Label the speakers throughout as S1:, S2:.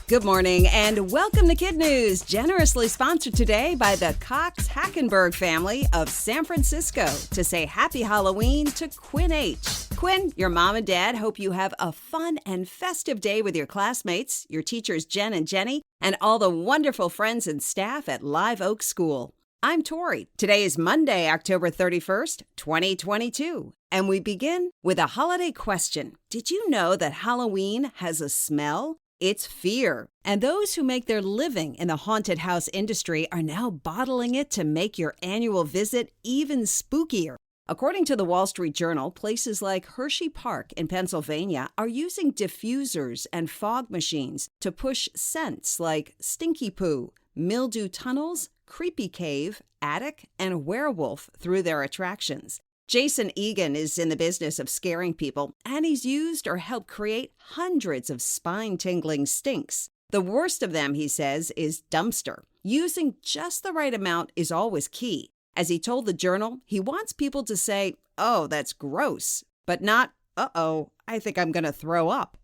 S1: Good morning and welcome to KidNuz, generously sponsored today by the Cox-Hackenberg family of San Francisco to say Happy Halloween to Quinn H. Quinn, your mom and dad hope you have a fun and festive day with your classmates, your teachers Jen and Jenny, and all the wonderful friends and staff at Live Oak School. I'm Tori. Today is Monday, October 31st, 2022, and we begin with a holiday question. Did you know that Halloween has a smell? It's fear, and those who make their living in the haunted house industry are now bottling it to make your annual visit even spookier. According to the Wall Street Journal, places like Hershey Park in Pennsylvania are using diffusers and fog machines to push scents like stinky poo, mildew tunnels, creepy cave, attic, and werewolf through their attractions. Jason Egan is in the business of scaring people, and he's used or helped create hundreds of spine-tingling stinks. The worst of them, he says, is dumpster. Using just the right amount is always key. As he told the Journal, he wants people to say, "Oh, that's gross," but not, "Uh-oh, I think I'm going to throw up."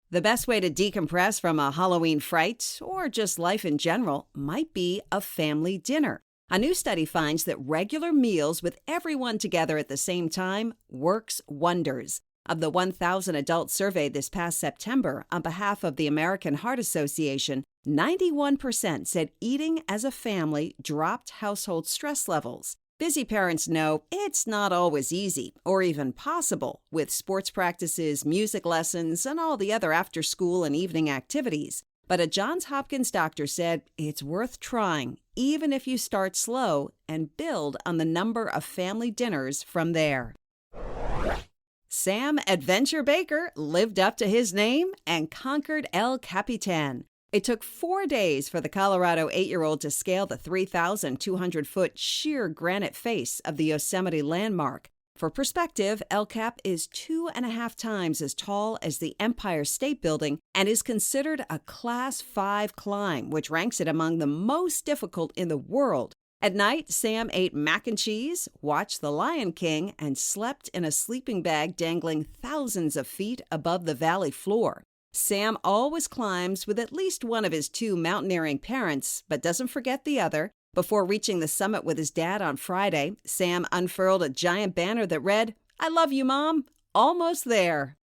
S1: The best way to decompress from a Halloween fright, or just life in general, might be a family dinner. A new study finds that regular meals with everyone together at the same time works wonders. Of the 1,000 adults surveyed this past September on behalf of the American Heart Association, 91% said eating as a family dropped household stress levels. Busy parents know it's not always easy or even possible with sports practices, music lessons, and all the other after-school and evening activities. But a Johns Hopkins doctor said it's worth trying, even if you start slow, and build on the number of family dinners from there. Sam Adventure Baker lived up to his name and conquered El Capitan. It took 4 days for the Colorado 8-year-old to scale the 3,200-foot sheer granite face of the Yosemite landmark. For perspective, El Cap is 2.5 times as tall as the Empire State Building and is considered a Class 5 climb, which ranks it among the most difficult in the world. At night, Sam ate mac and cheese, watched The Lion King, and slept in a sleeping bag dangling thousands of feet above the valley floor. Sam always climbs with at least one of his 2 mountaineering parents, but doesn't forget the other. Before reaching the summit with his dad on Friday, Sam unfurled a giant banner that read, "I love you, Mom. Almost there."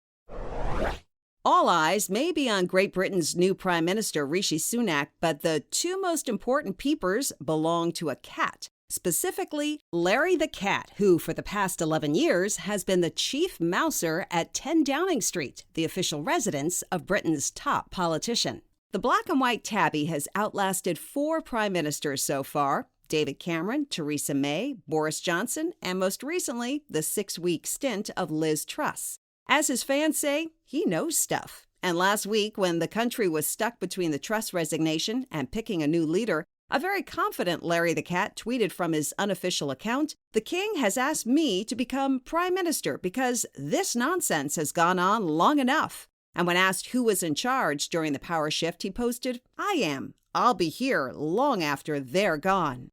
S1: All eyes may be on Great Britain's new Prime Minister, Rishi Sunak, but the 2 most important peepers belong to a cat. Specifically, Larry the cat, who for the past 11 years has been the chief mouser at 10 Downing Street, the official residence of Britain's top politician. The black and white tabby has outlasted 4 prime ministers so far: David Cameron, Theresa May, Boris Johnson, and most recently, the 6-week stint of Liz Truss. As his fans say, he knows stuff. And last week, when the country was stuck between the Truss resignation and picking a new leader, a very confident Larry the cat tweeted from his unofficial account, "The king has asked me to become prime minister because this nonsense has gone on long enough." And when asked who was in charge during the power shift, he posted, "I am. I'll be here long after they're gone."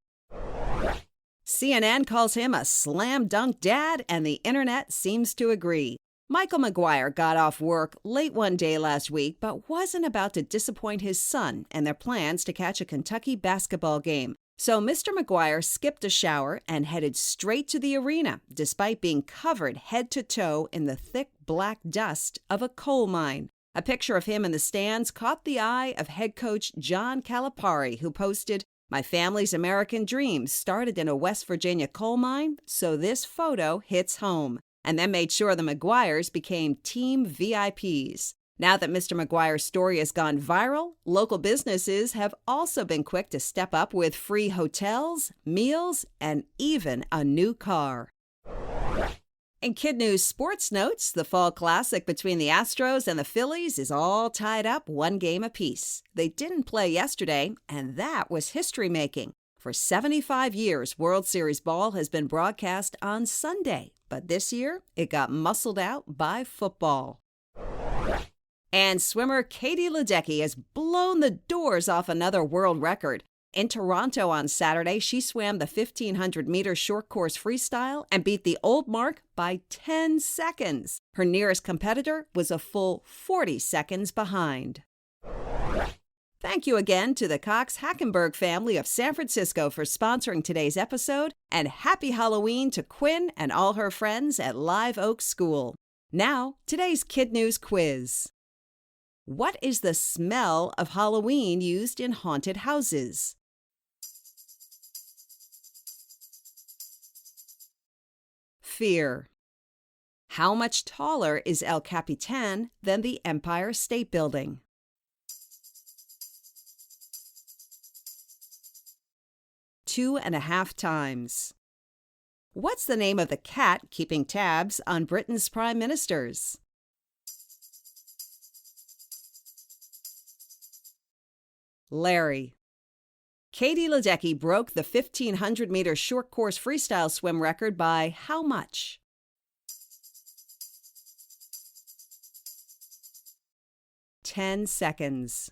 S1: CNN calls him a slam dunk dad, and the internet seems to agree. Michael McGuire got off work late one day last week, but wasn't about to disappoint his son and their plans to catch a Kentucky basketball game. So Mr. McGuire skipped a shower and headed straight to the arena, despite being covered head to toe in the thick black dust of a coal mine. A picture of him in the stands caught the eye of head coach John Calipari, who posted, "My family's American dreams started in a West Virginia coal mine, so this photo hits home," and then made sure the McGuires became team VIPs. Now that Mr. McGuire's story has gone viral, local businesses have also been quick to step up with free hotels, meals, and even a new car. In KidNuz sports notes, the fall classic between the Astros and the Phillies is all tied up 1 game apiece. They didn't play yesterday, and that was history-making. For 75 years, World Series ball has been broadcast on Sunday, but this year it got muscled out by football. And swimmer Katie Ledecky has blown the doors off another world record. In Toronto on Saturday, she swam the 1,500-meter short course freestyle and beat the old mark by 10 seconds. Her nearest competitor was a full 40 seconds behind. Thank you again to the Cox-Hackenberg family of San Francisco for sponsoring today's episode, and happy Halloween to Quinn and all her friends at Live Oak School. Now, today's KidNuz quiz. What is the smell of Halloween used in haunted houses? Fear. How much taller is El Capitan than the Empire State Building? 2.5 times. What's the name of the cat keeping tabs on Britain's prime ministers? Larry. Katie Ledecky broke the 1,500-meter short course freestyle swim record by how much? 10 seconds.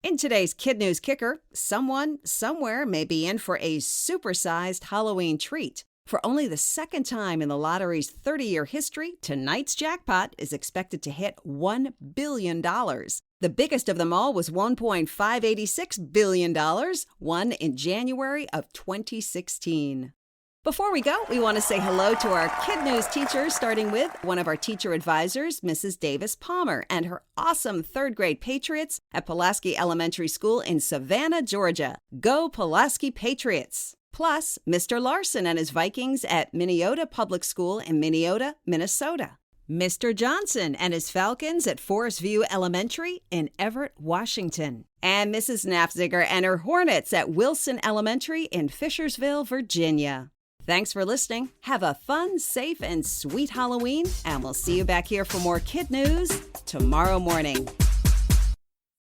S1: In today's KidNuz Kicker, someone, somewhere may be in for a supersized Halloween treat. For only the second time in the lottery's 30-year history, tonight's jackpot is expected to hit $1 billion. The biggest of them all was $1.586 billion, won in January of 2016. Before we go, we want to say hello to our KidNuz teachers, starting with one of our teacher advisors, Mrs. Davis Palmer, and her awesome third-grade Patriots at Pulaski Elementary School in Savannah, Georgia. Go Pulaski Patriots! Plus, Mr. Larson and his Vikings at Minneota Public School in Minneota, Minnesota. Mr. Johnson and his Falcons at Forest View Elementary in Everett, Washington. And Mrs. Nafziger and her Hornets at Wilson Elementary in Fishersville, Virginia. Thanks for listening. Have a fun, safe, and sweet Halloween, and we'll see you back here for more KidNuz tomorrow morning.